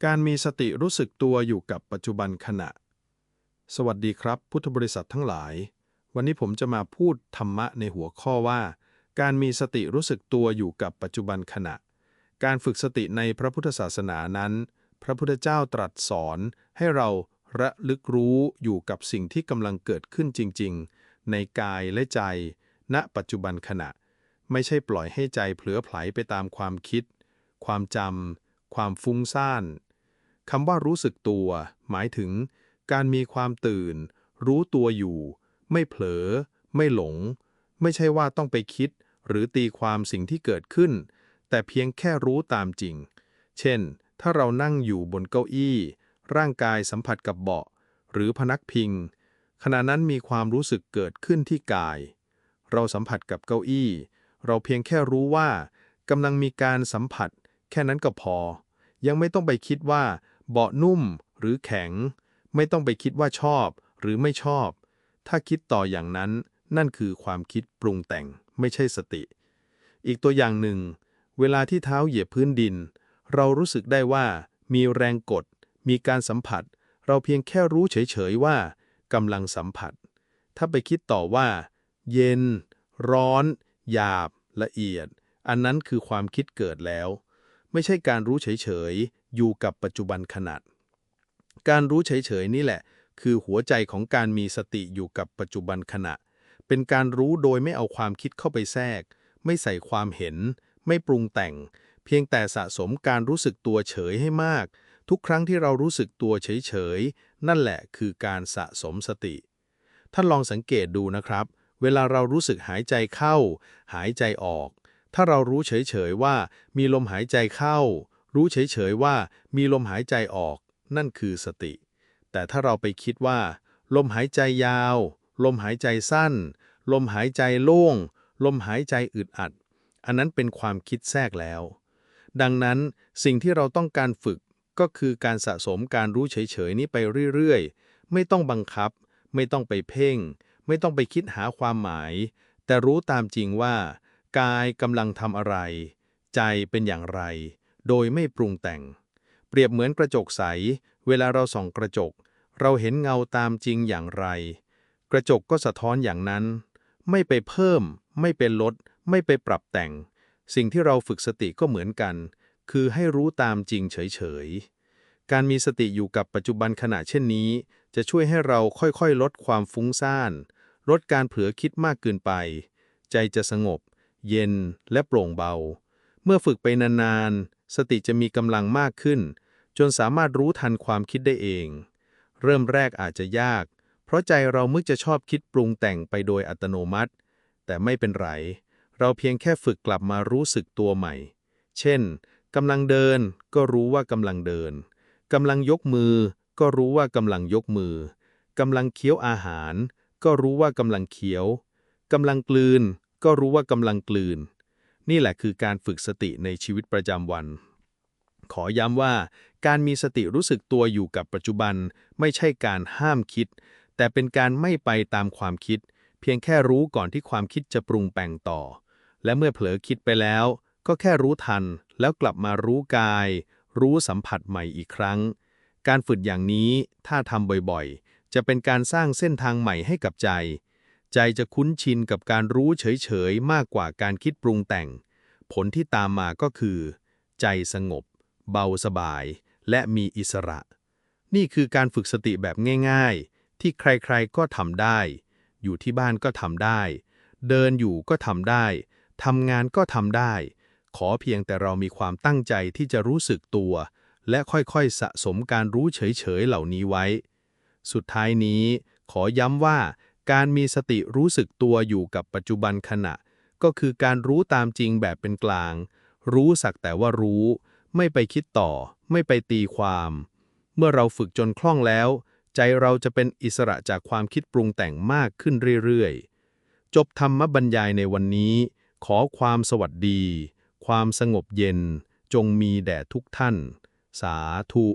การมีสติรู้สึกตัวอยู่กับปัจจุบันขณะสวัสดีครับพุทธบริษัททั้งหลายวันนี้ผมจะมาพูดธรรมะในหัวข้อว่าการมีสติรู้สึกตัวอยู่กับปัจจุบันขณะการฝึกสติในพระพุทธศาสนานั้นพระพุทธเจ้าตรัสสอนให้เราระลึกรู้อยู่กับสิ่งที่กำลังเกิดขึ้นจริงๆในกายและใจณปัจจุบันขณะไม่ใช่ปล่อยให้ใจเผลอไผลไปตามความคิดความจำความฟุ้งซ่านคำว่ารู้สึกตัวหมายถึงการมีความตื่นรู้ตัวอยู่ไม่เผลอไม่หลงไม่ใช่ว่าต้องไปคิดหรือตีความสิ่งที่เกิดขึ้นแต่เพียงแค่รู้ตามจริงเช่นถ้าเรานั่งอยู่บนเก้าอี้ร่างกายสัมผัสกับเบาะหรือพนักพิงขณะนั้นมีความรู้สึกเกิดขึ้นที่กายเราสัมผัสกับเก้าอี้เราเพียงแค่รู้ว่ากำลังมีการสัมผัสแค่นั้นก็พอยังไม่ต้องไปคิดว่าเบาะนุ่มหรือแข็งไม่ต้องไปคิดว่าชอบหรือไม่ชอบถ้าคิดต่ออย่างนั้นนั่นคือความคิดปรุงแต่งไม่ใช่สติอีกตัวอย่างหนึ่งเวลาที่เท้าเหยียบพื้นดินเรารู้สึกได้ว่ามีแรงกดมีการสัมผัสเราเพียงแค่รู้เฉยๆว่ากำลังสัมผัสถ้าไปคิดต่อว่าเย็นร้อนหยาบละเอียดอันนั้นคือความคิดเกิดแล้วไม่ใช่การรู้เฉยๆอยู่กับปัจจุบันขณะการรู้เฉยๆนี่แหละคือหัวใจของการมีสติอยู่กับปัจจุบันขณะเป็นการรู้โดยไม่เอาความคิดเข้าไปแทรกไม่ใส่ความเห็นไม่ปรุงแต่งเพียงแต่สะสมการรู้สึกตัวเฉยให้มากทุกครั้งที่เรารู้สึกตัวเฉยๆนั่นแหละคือการสะสมสติท่านลองสังเกตดูนะครับเวลาเรารู้สึกหายใจเข้าหายใจออกถ้าเรารู้เฉยๆว่ามีลมหายใจเข้ารู้เฉยๆว่ามีลมหายใจออกนั่นคือสติแต่ถ้าเราไปคิดว่าลมหายใจยาวลมหายใจสั้นลมหายใจโล่งลมหายใจอึดอัดอันนั้นเป็นความคิดแทรกแล้วดังนั้นสิ่งที่เราต้องการฝึกก็คือการสะสมการรู้เฉยๆนี้ไปเรื่อยๆไม่ต้องบังคับไม่ต้องไปเพ่งไม่ต้องไปคิดหาความหมายแต่รู้ตามจริงว่ากายกำลังทำอะไรใจเป็นอย่างไรโดยไม่ปรุงแต่งเปรียบเหมือนกระจกใสเวลาเราส่องกระจกเราเห็นเงาตามจริงอย่างไรกระจกก็สะท้อนอย่างนั้นไม่ไปเพิ่มไม่ไปลดไม่ไปปรับแต่งสิ่งที่เราฝึกสติก็เหมือนกันคือให้รู้ตามจริงเฉยๆการมีสติอยู่กับปัจจุบันขณะเช่นนี้จะช่วยให้เราค่อยๆลดความฟุ้งซ่านลดการเผลอคิดมากเกินไปใจจะสงบเย็นและโปร่งเบาเมื่อฝึกไปนานๆสติจะมีกำลังมากขึ้นจนสามารถรู้ทันความคิดได้เองเริ่มแรกอาจจะยากเพราะใจเรามักจะชอบคิดปรุงแต่งไปโดยอัตโนมัติแต่ไม่เป็นไรเราเพียงแค่ฝึกกลับมารู้สึกตัวใหม่เช่นกำลังเดินก็รู้ว่ากำลังเดินกำลังยกมือก็รู้ว่ากำลังยกมือกำลังเคี้ยวอาหารก็รู้ว่ากำลังเคี้ยวกำลังกลืนก็รู้ว่ากำลังกลืนนี่แหละคือการฝึกสติในชีวิตประจำวันขอย้ำว่าการมีสติรู้สึกตัวอยู่กับปัจจุบันไม่ใช่การห้ามคิดแต่เป็นการไม่ไปตามความคิดเพียงแค่รู้ก่อนที่ความคิดจะปรุงแต่งต่อและเมื่อเผลอคิดไปแล้วก็แค่รู้ทันแล้วกลับมารู้กายรู้สัมผัสใหม่อีกครั้งการฝึกอย่างนี้ถ้าทำบ่อยๆจะเป็นการสร้างเส้นทางใหม่ให้กับใจใจจะคุ้นชินกับการรู้เฉยๆมากกว่าการคิดปรุงแต่งผลที่ตามมาก็คือใจสงบเบาสบายและมีอิสระนี่คือการฝึกสติแบบง่ายๆที่ใครๆก็ทำได้อยู่ที่บ้านก็ทำได้เดินอยู่ก็ทำได้ทำงานก็ทำได้ขอเพียงแต่เรามีความตั้งใจที่จะรู้สึกตัวและค่อยๆสะสมการรู้เฉยๆเหล่านี้ไว้สุดท้ายนี้ขอย้ำว่าการมีสติรู้สึกตัวอยู่กับปัจจุบันขณะก็คือการรู้ตามจริงแบบเป็นกลางรู้สักแต่ว่ารู้ไม่ไปคิดต่อไม่ไปตีความเมื่อเราฝึกจนคล่องแล้วใจเราจะเป็นอิสระจากความคิดปรุงแต่งมากขึ้นเรื่อยๆจบธรรมบรรยายในวันนี้ขอความสวัสดีความสงบเย็นจงมีแด่ทุกท่านสาธุ